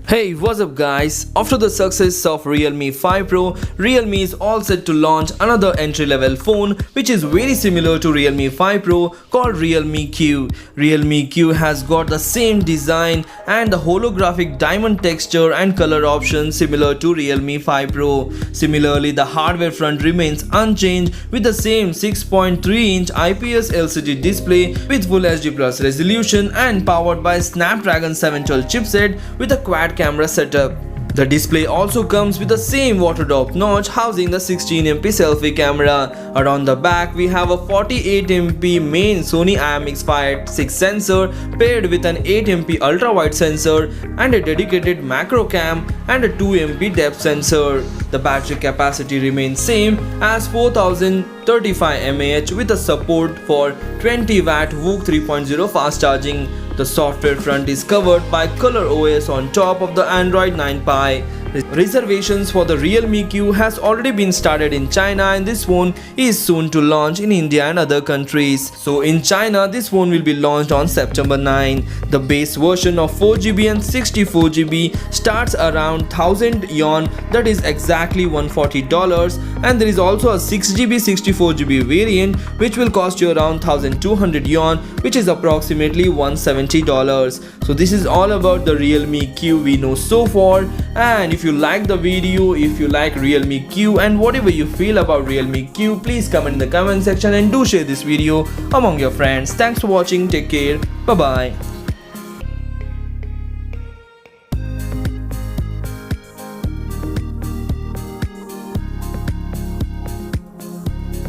Hey, what's up guys? After the success of Realme 5 Pro, Realme is all set to launch another entry-level phone which is very similar to Realme 5 Pro called Realme Q. Realme Q has got the same design and the holographic diamond texture and color options similar to Realme 5 Pro. Similarly, the hardware front remains unchanged with the same 6.3-inch IPS LCD display with Full HD Plus resolution and powered by Snapdragon 712 chipset with a quad camera setup. The display also comes with the same water drop notch housing the 16MP selfie camera. Around the back we have a 48MP main Sony IMX5 sensor paired with an 8MP ultra wide sensor and a dedicated macro cam and a 2MP depth sensor. The battery capacity remains same as 4035 mAh with a support for 20W VOOC 3.0 fast charging. The software front is covered by Color OS on top of the Android 9 Pie. Reservations for the Realme Q has already been started in China and this phone is soon to launch in India and other countries. So in China, this phone will be launched on September 9. The base version of 4GB and 64GB starts around 1000 yuan, that is exactly $140, and there is also a 6GB 64GB variant which will cost you around 1200 yuan, which is approximately $170. So this is all about the Realme Q we know so far, and if you like the video, if you like Realme Q and whatever you feel about Realme Q, please comment in the comment section and do share this video among your friends. Thanks for watching. Take care. Bye bye.